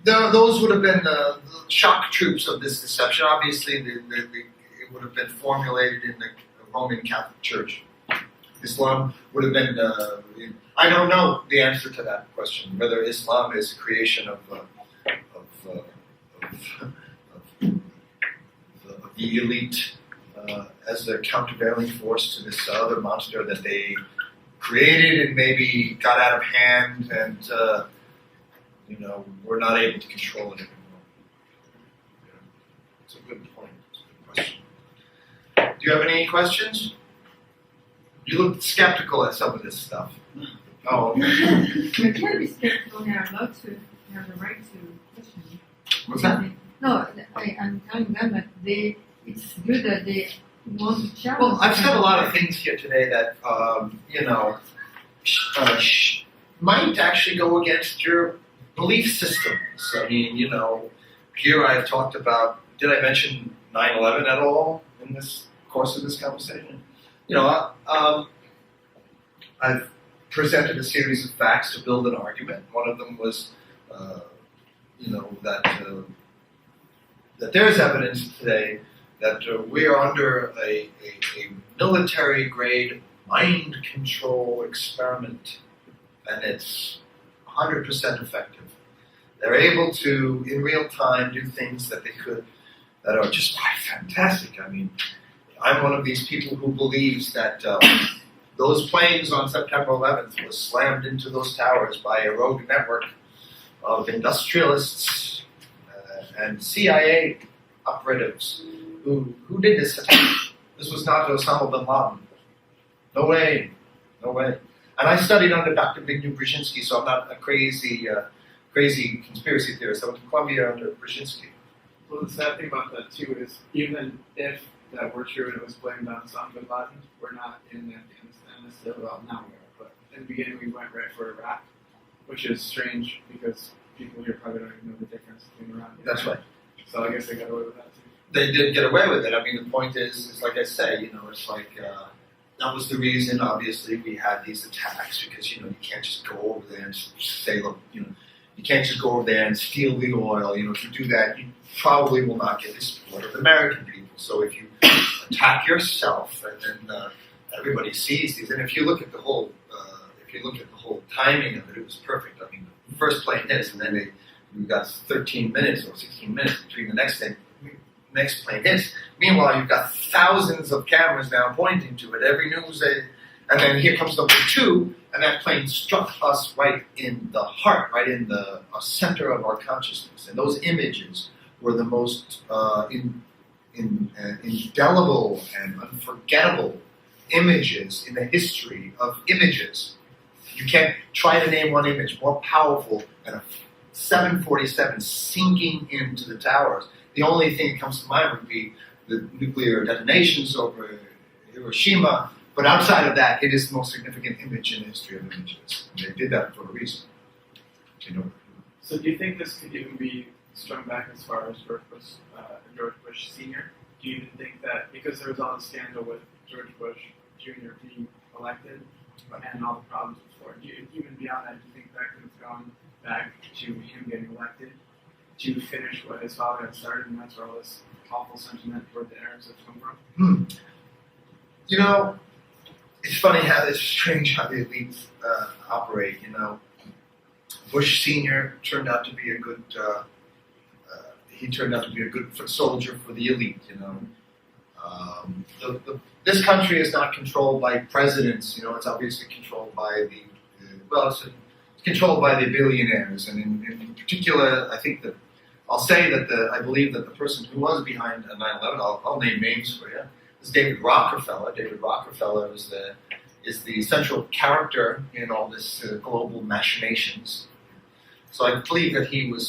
those would have been the shock troops of this deception. Obviously, it would have been formulated in the Roman Catholic Church. Islam would have been. I don't know the answer to that question. Whether Islam is a creation of the elite as a countervailing force to this other monster that they created and maybe got out of hand, and we're not able to control it anymore. It's a good point. It's a good question. Do you have any questions? You look skeptical at some of this stuff. Oh, okay. You can't be skeptical. They are allowed to have the right to question. What's that? No, I'm telling them that it's good that they want to challenge. Well, I've said a lot of things here today that, might actually go against your belief systems. I mean, here I've talked about, did I mention 9/11 at all in this course of this conversation? I've presented a series of facts to build an argument. One of them was, that there is evidence today that we are under a military-grade mind control experiment, and it's 100% effective. They're able to, in real time, do things that are just fantastic. I mean, I'm one of these people who believes that those planes on September 11th were slammed into those towers by a rogue network of industrialists and CIA operatives who did this attack. This was not Osama bin Laden. No way. And I studied under Dr. Zbigniew Brzezinski, so I'm not a crazy conspiracy theorist. I went to Columbia under Brzezinski. Well, the sad thing about that too is even if that were true and it was blamed on Osama bin Laden, we're not in Afghanistan necessarily. Well, now we are, but in the beginning we went right for Iraq, which is strange because people here probably don't even know the difference between Iraq and That's right. So I guess they got away with that too. They did get away with it. I mean, the point is like I say, it's like that was the reason. Obviously, we had these attacks because you can't just go over there and say, look, you can't just go over there and steal the oil. If you do that, you probably will not get the support of the American people. So if you attack yourself, and then everybody sees these, and if you look at the whole timing of it, it was perfect. I mean, the first plane hits, and then we got 13 minutes or 16 minutes between the next thing. next plane hits. Meanwhile, you've got thousands of cameras now pointing to it. Every news, and then here comes number 2, and that plane struck us right in the heart, right in the center of our consciousness. And those images were the most indelible and unforgettable images in the history of images. You can't try to name one image more powerful than a 747 sinking into the towers. The only thing that comes to mind would be the nuclear detonations over Hiroshima, but outside of that, it is the most significant image in the history of images. And they did that for a reason. You know. So do you think this could even be strung back as far as George Bush Sr.? Do you even think that, because there was all the scandal with George Bush Jr. being elected and all the problems before, even beyond that, do you think that could have gone back to him getting elected to finish what his father had started, and that's where all this awful sentiment toward the Arabs has come from? You know, it's funny how it's strange how the elites operate. You know, Bush Sr. turned out to be a good. He turned out to be a good soldier for the elite. You know, this country is not controlled by presidents. You know, it's obviously controlled by it's controlled by the billionaires, and in particular, I think that I believe that the person who was behind 9/11, I'll name names for you, is David Rockefeller. David Rockefeller is the central character in all this global machinations. So I believe that he would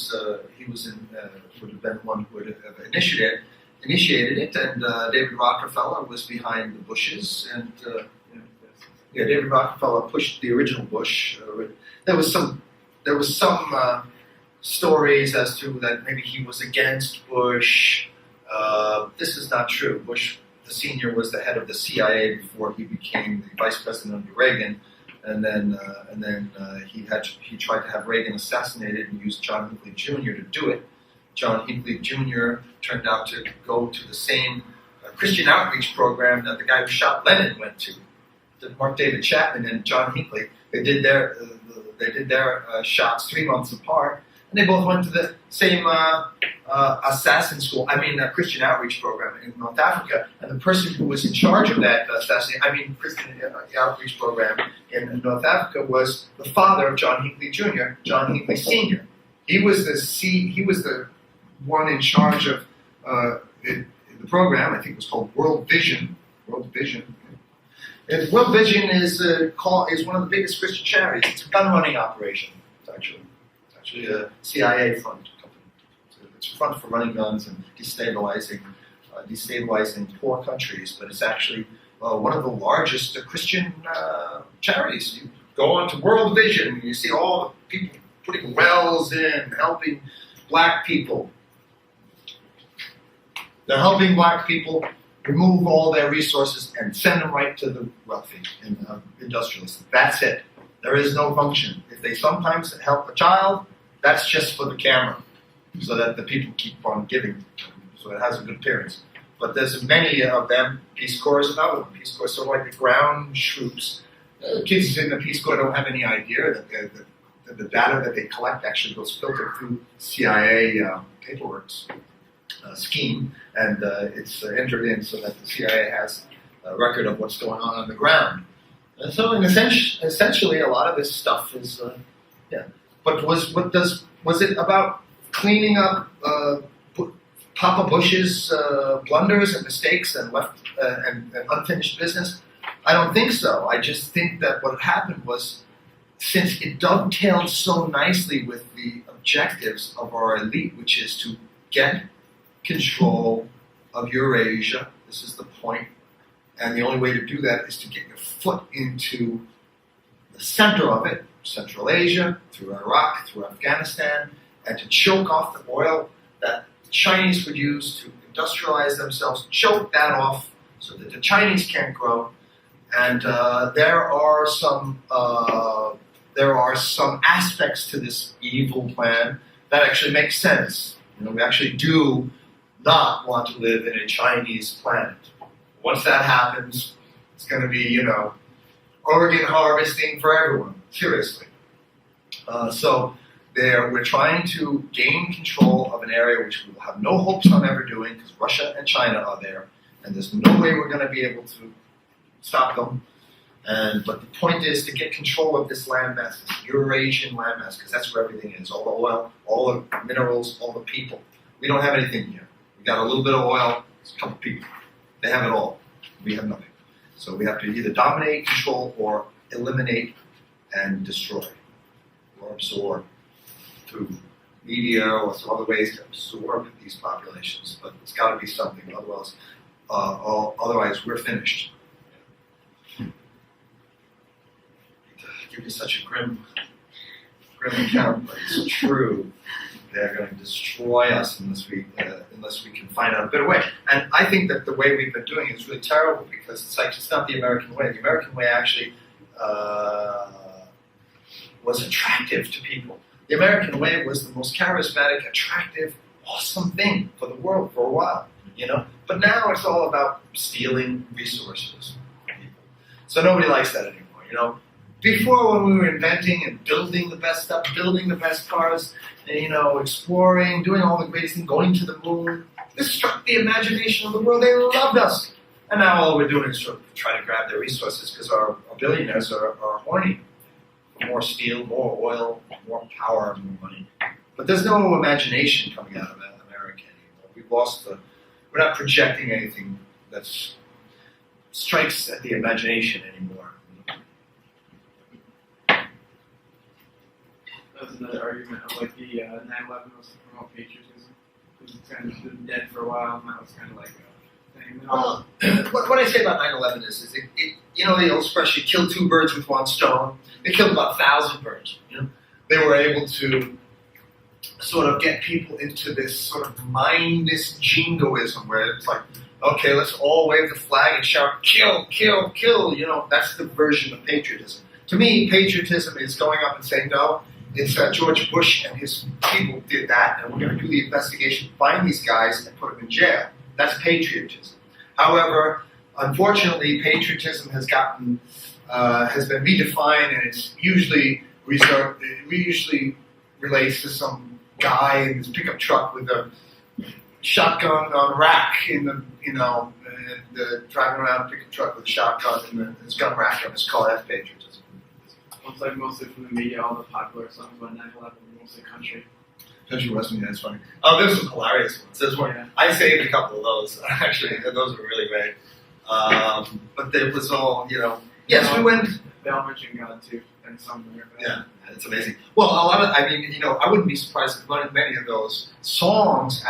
have been one who would have initiated it, and David Rockefeller was behind the Bushes, and David Rockefeller pushed the original Bush. There was some stories as to that maybe he was against Bush. This is not true. Bush, the senior, was the head of the CIA before he became the vice president under Reagan, and then he tried to have Reagan assassinated and used John Hinckley Jr. to do it. John Hinckley Jr. turned out to go to the same Christian outreach program that the guy who shot Lenin went to. Mark David Chapman and John Hinckley, they did their shots 3 months apart, and they both went to the same Christian outreach program in North Africa. And the person who was in charge of that Christian outreach program in North Africa was the father of John Hinckley Jr., John Hinckley Sr. He was the one in charge of the program. I think it was called World Vision. And World Vision is one of the biggest Christian charities. It's a gun running operation. It's actually a CIA front company. It's a front for running guns and destabilizing poor countries. But it's actually one of the largest Christian charities. You go on to World Vision, and you see all the people putting wells in, helping black people. They're helping black people remove all their resources and send them right to the wealthy and industrialists. That's it. There is no function. If they sometimes help a child, that's just for the camera, so that the people keep on giving, so it has a good appearance. But there's many of them. Peace Corps is another one. Peace Corps is sort of like the ground troops. Kids in the Peace Corps don't have any idea that the data that they collect actually goes filtered through CIA paperwork scheme, and it's entered in so that the CIA has a record of what's going on the ground. And so, essentially, a lot of this stuff is, But was it about cleaning up Papa Bush's blunders and mistakes and and unfinished business? I don't think so. I just think that what happened was, since it dovetailed so nicely with the objectives of our elite, which is to get control of Eurasia. This is the point. And the only way to do that is to get your foot into the center of it, Central Asia, through Iraq, through Afghanistan, and to choke off the oil that the Chinese would use to industrialize themselves, choke that off so that the Chinese can't grow. And there are some aspects to this evil plan that actually make sense. We actually do not want to live in a Chinese planet. Once that happens, it's going to be, organ harvesting for everyone. Seriously. So we're trying to gain control of an area which we will have no hopes on ever doing because Russia and China are there, and there's no way we're going to be able to stop them. But the point is to get control of this landmass, this Eurasian landmass, because that's where everything is, all the oil, all the minerals, all the people. We don't have anything here. We got a little bit of oil, a couple people. They have it all. We have nothing. So we have to either dominate, control, or eliminate and destroy, or absorb through media or some other ways to absorb these populations. But it's got to be something, otherwise we're finished. Give you such a grim account, but it's true. They're going to destroy us unless we can find out a better way. And I think that the way we've been doing it is really terrible because it's not the American way. The American way actually was attractive to people. The American way was the most charismatic, attractive, awesome thing for the world for a while, you know. But now it's all about stealing resources from people. So nobody likes that anymore, you know. Before, when we were inventing and building the best stuff, building the best cars, and, you know, exploring, doing all the greatest things, going to the moon, this struck the imagination of the world. They loved us. And now all we're doing is sort of try to grab their resources because our billionaires are horny for more steel, more oil, more power, more money. But there's no imagination coming out of America anymore. We've lost we're not projecting anything that strikes at the imagination anymore. That's another argument of like the 9/11 was to promote patriotism. Because it's kind of been dead for a while, and now it's kind of like a thing. Well, what I say about 9/11 is it you know, the old expression, you kill two birds with one stone. They killed about 1,000 birds. You know, they were able to sort of get people into this sort of mindless jingoism where it's like, okay, let's all wave the flag and shout, kill, kill, kill. You know, that's the version of patriotism. To me, patriotism is going up and saying, no, it's George Bush and his people did that, and we're going to do the investigation, find these guys, and put them in jail. That's patriotism. However, unfortunately, patriotism has been redefined, and it's usually relates to some guy in his pickup truck with a shotgun on rack driving around a pickup truck with a shotgun and his gun rack on his car. That's patriotism. It's like mostly from the media, all the popular songs about 9/11 were mostly country. Country Western, yeah, that's funny. Oh, there's some hilarious ones. There's one. Yeah. I saved a couple of those. Actually, those were really great. But it was all, you know. Yes, we went. They all mention God too, and somewhere. Yeah, it's amazing. Well, a lot of, I mean, you know, I wouldn't be surprised if many of those songs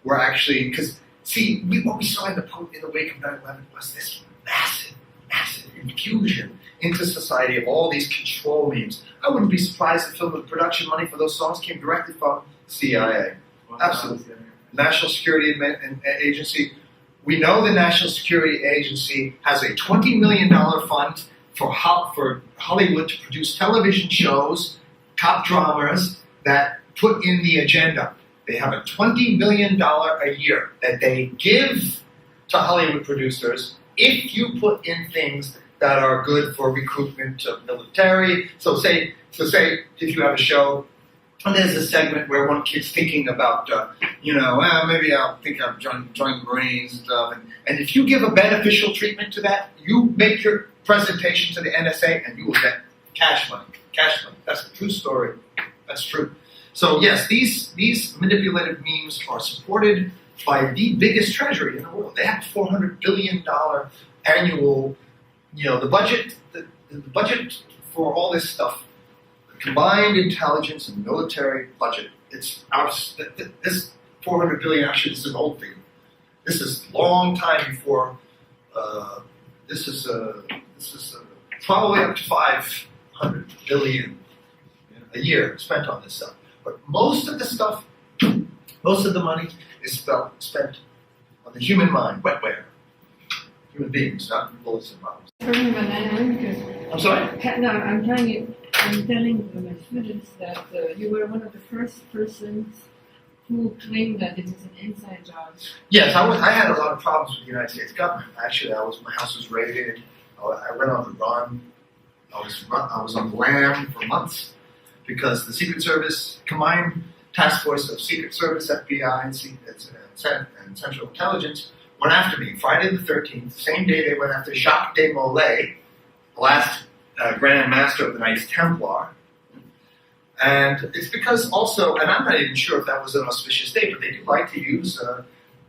were because see, what we saw in the wake of 9/11 was this massive infusion into society of all these control memes. I wouldn't be surprised if some of the production money for those songs came directly from CIA. Absolutely. National Security Agency. We know the National Security Agency has a $20 million fund for Hollywood to produce television shows, top dramas that put in the agenda. They have a $20 million a year that they give to Hollywood producers if you put in things that are good for recruitment of military. So say if you have a show, and there's a segment where one kid's thinking about, maybe I'll join the Marines and stuff. And if you give a beneficial treatment to that, you make your presentation to the NSA and you will get cash money. Cash money. That's a true story. That's true. So yes, these manipulative memes are supported by the biggest treasury in the world. They have $400 billion annual, the budget for all this stuff, the combined intelligence and military budget. This $400 billion, actually, this is an old figure. This is a long time before. This is probably up to $500 billion a year spent on this stuff. But most of the money is spent on the human mind, wetware. Human beings, not bullets and bombs. I'm sorry? No, I'm telling my students that you were one of the first persons who claimed that it was an inside job. Yes, I had a lot of problems with the United States government. Actually, my house was raided. I went on the run. I was on the lam for months. because the Secret Service, combined task force of Secret Service, FBI, and Central Intelligence, went after me Friday the 13th, same day they went after Jacques de Molay, the last Grand Master of the Knights Templar. And it's because also, and I'm not even sure if that was an auspicious day, but they do like to use,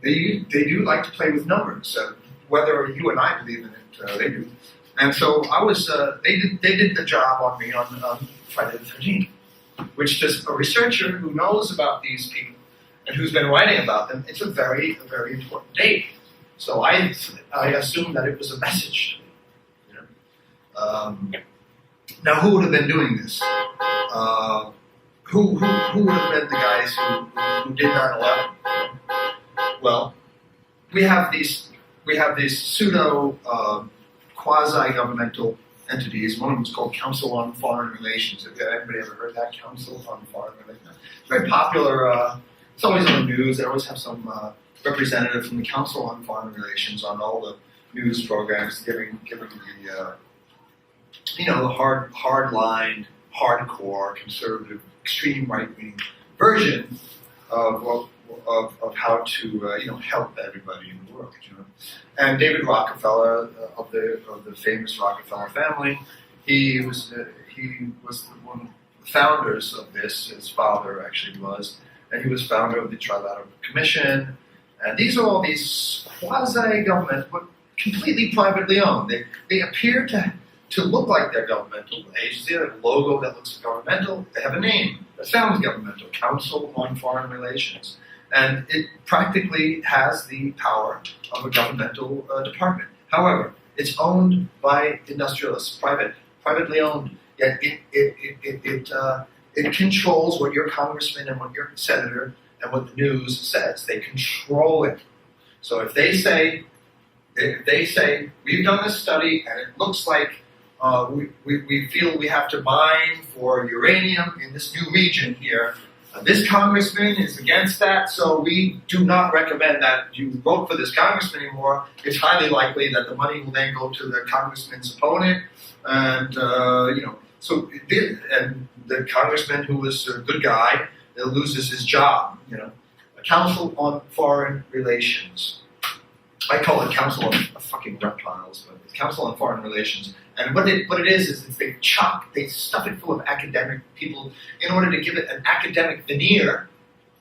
they do like to play with numbers. Whether you and I believe in it, they do. And so I was, they did the job on me on Friday the 13th, which just a researcher who knows about these people and who's been writing about them, it's a very important date. So I assumed that it was a message. You know? Now, who would have been doing this? Who would have been the guys who did 9/11? Well, we have these pseudo quasi-governmental entities. One of them is called Council on Foreign Relations. Have anybody ever heard that? Council on Foreign Relations. It's very popular. It's always on the news. They always have some representative from the Council on Foreign Relations on all the news programs, giving the the hard-lined, hardcore, conservative, extreme right-wing version of how to help everybody in the world. You know? And David Rockefeller of the famous Rockefeller family, he was one of the founders of this. His father actually was, and he was founder of the Trilateral Commission. And these are all these quasi-government, but completely privately owned. They appear to look like they're governmental. They have a logo that looks governmental. They have a name that sounds governmental, Council on Foreign Relations. And it practically has the power of a governmental department. However, it's owned by industrialists, privately owned. Yet it controls what your congressman and what your senator and what the news says. They control it. So if they say we've done this study and it looks like we feel we have to mine for uranium in this new region here. This congressman is against that, so we do not recommend that you vote for this congressman anymore. It's highly likely that the money will then go to the congressman's opponent, and so it did. And the congressman, who was a good guy, loses his job. A Council on Foreign Relations. I call it Council on fucking reptiles, but it's Council on Foreign Relations. And what it is they stuff it full of academic people in order to give it an academic veneer,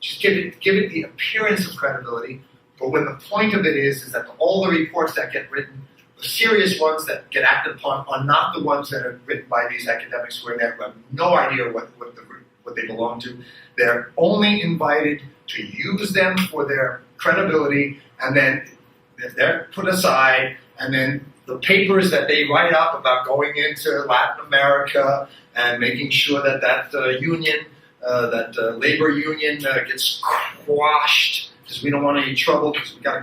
just give it the appearance of credibility. But when the point of it is that all the reports that get written, the serious ones that get acted upon, are not the ones that are written by these academics who have no idea what they belong to. They're only invited to use them for their credibility, and then they're put aside, and then the papers that they write up about going into Latin America and making sure that labor union gets quashed because we don't want any trouble because we got to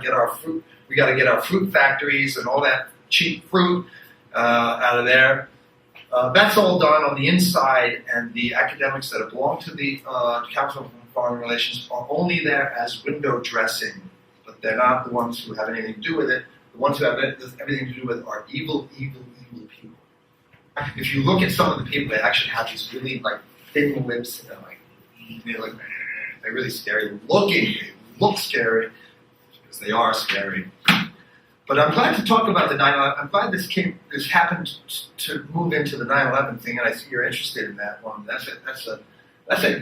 get our fruit factories and all that cheap fruit out of there. That's all done on the inside, and the academics that belong to the Council on Foreign Relations are only there as window dressing, but they're not the ones who have anything to do with it. The ones who have everything to do with are evil people. If you look at some of the people, they actually have these really thin lips, and they're really scary looking. They look scary because they are scary. But I'm glad to talk about the 9/11. I'm glad this happened to move into the 9/11 thing, and I see you're interested in that one. That's a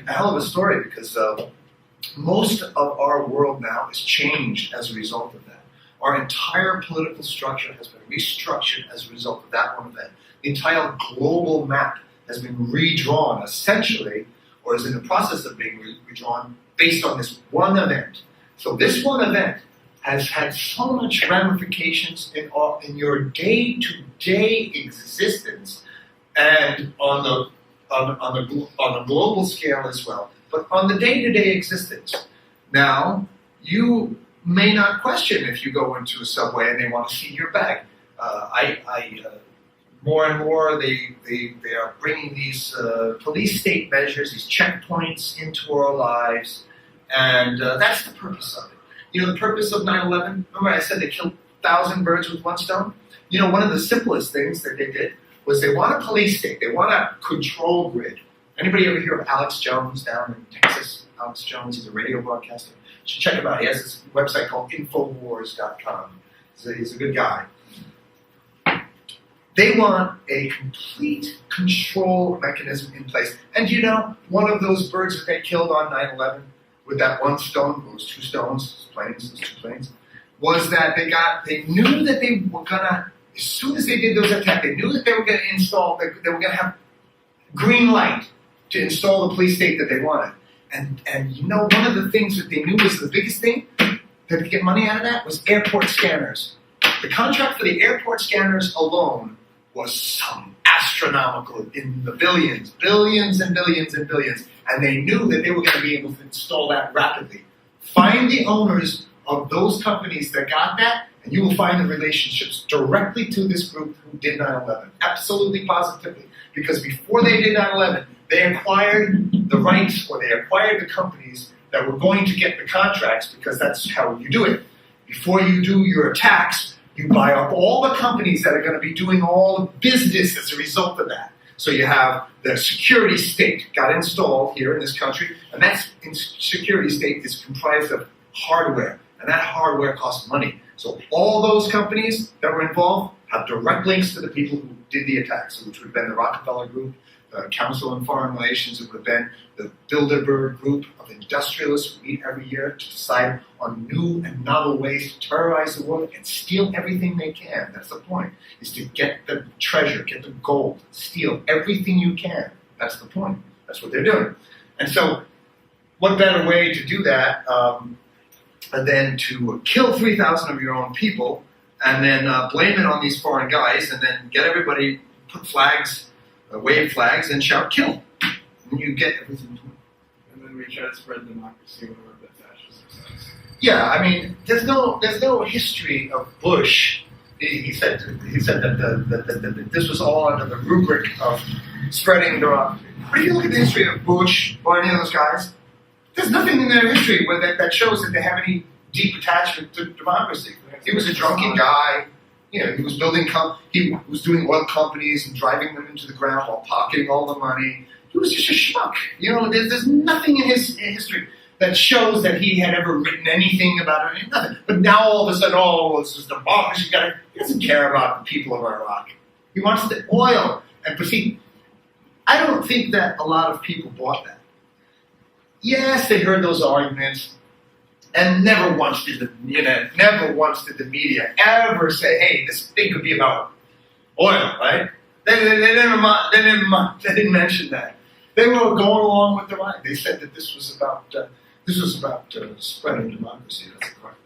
hell of a story because most of our world now is changed as a result of that. Our entire political structure has been restructured as a result of that one event. The entire global map has been redrawn, essentially, or is in the process of being redrawn based on this one event. So this one event has had so much ramifications in your day-to-day existence, and on the global scale as well. But on the day-to-day existence, now you may not question if you go into a subway and they want to see your bag. More and more, they are bringing these police state measures, these checkpoints into our lives, and that's the purpose of it. The purpose of 9/11, remember I said they killed 1,000 birds with one stone? One of the simplest things that they did was they want a police state, they want a control grid, Anybody ever hear of Alex Jones down in Texas? Alex Jones, he's a radio broadcaster. You should check him out. He has this website called Infowars.com. He's a good guy. They want a complete control mechanism in place. And you know, one of those birds that they killed on 9/11 with that one stone, those two stones, those two planes, was that they knew that they were gonna, as soon as they did those attacks, they knew that they were gonna install, they were gonna have green light to install the police state that they wanted. And you know, one of the things that they knew was the biggest thing that could get money out of that was airport scanners. The contract for the airport scanners alone was some astronomical, in the billions and billions and billions. And they knew that they were going to be able to install that rapidly. Find the owners of those companies that got that, and you will find the relationships directly to this group who did 9/11. Absolutely, positively. Because before they did 9/11, they acquired the rights, or they acquired the companies that were going to get the contracts, because that's how you do it. Before you do your attacks, you buy up all the companies that are going to be doing all the business as a result of that. So you have the security state got installed here in this country, and that security state is comprised of hardware, and that hardware costs money. So all those companies that were involved have direct links to the people who did the attacks, which would have been the Rockefeller Group, the Council on Foreign Relations, it would have been the Bilderberg Group of industrialists who meet every year to decide on new and novel ways to terrorize the world and steal everything they can. That's the point, is to get the treasure, get the gold, steal everything you can. That's the point. That's what they're doing. And so, what better way to do that than to kill 3,000 of your own people and then blame it on these foreign guys and then get everybody, put flags, wave flags and shout kill. And you get everything. And then we try to spread democracy whenever the fascism sucks. Yeah, I mean, there's no history of Bush. He said that this was all under the rubric of spreading democracy. But if you look at the history of Bush or any of those guys, there's nothing in their history where that shows that they have any deep attachment to democracy. He was a drunken guy. You know, he was he was doing oil companies and driving them into the ground while pocketing all the money. He was just a schmuck. You know, there's nothing in his history that shows that he had ever written anything about it. Nothing. But now all of a sudden, this is democracy. He doesn't care about the people of Iraq. He wants the oil. And see, I don't think that a lot of people bought that. Yes, they heard those arguments. And never once did the media ever say, "Hey, this thing could be about oil," right? They didn't mention that. They were going along with the ride. They said that this was about spreading democracy. That's correct.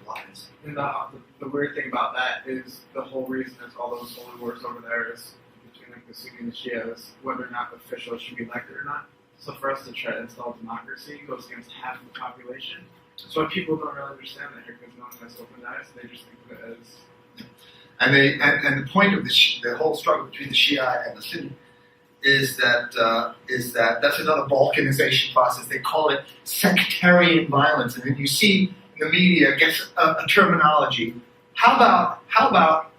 Lies. And the weird thing about that is the whole reason there's all those holy wars over there is between like the Sunni and the Shia is whether or not the officials should be elected or not. So for us to try to install democracy goes against half the population. So people don't really understand that here because no one has open eyes. They just think of it as. And the point of the whole struggle between the Shia and the Sunni is that that's another balkanization process. They call it sectarian violence, and then you see the media gets a terminology. How about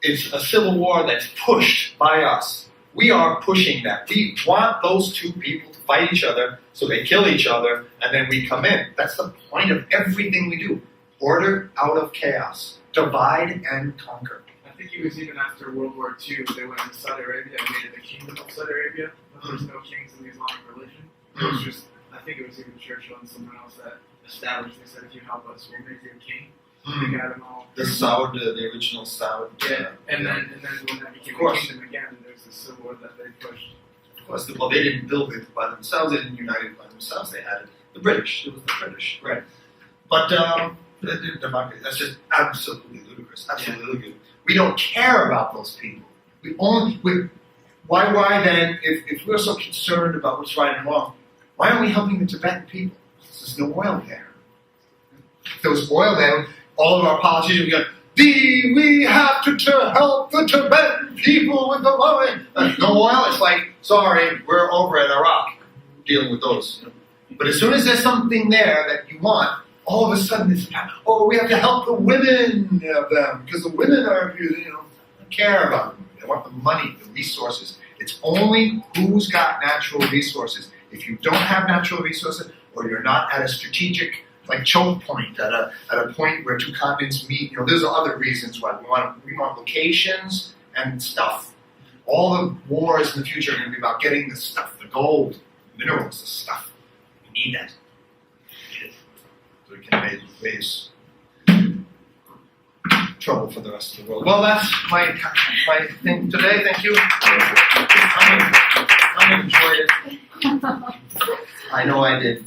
it's a civil war that's pushed by us? We are pushing that. We want those two people to fight each other, so they kill each other, and then we come in. That's the point of everything we do. Order out of chaos. Divide and conquer. I think it was even after World War II, they went into Saudi Arabia and made it the Kingdom of Saudi Arabia. But there's no kings in the Islamic religion. It was just, I think it was even Churchill and someone else that established, they said, if you help us, we'll make you a king. They got them all. The Saud, the original Saud. Yeah, and then when that became a kingdom again, there's this civil war that they pushed. Of course, well, they didn't build it by themselves. They didn't unite it by themselves. They had the British. It was the British, right? But democracy, that's just absolutely ludicrous. Absolutely ludicrous. We don't care about those people. Why then, if we're so concerned about what's right and wrong, why aren't we helping the Tibetan people? There's no oil there. If there was oil there, all of our politicians would go, we have to help the Tibetan people with the oil. No oil, it's like, sorry, we're over at Iraq dealing with those. But as soon as there's something there that you want, all of a sudden it's, we have to help the women of them, because the women are, don't care about them. They want the money, the resources, It's only who's got natural resources. If you don't have natural resources, or you're not at a strategic like choke point, at a point where two continents meet, there's other reasons why we want locations and stuff. All the wars in the future are going to be about getting the stuff, the gold, minerals, the stuff. We need that. We need it. So we can raise trouble for the rest of the world. Well, that's my thing today. Thank you. I enjoyed it. I know I did.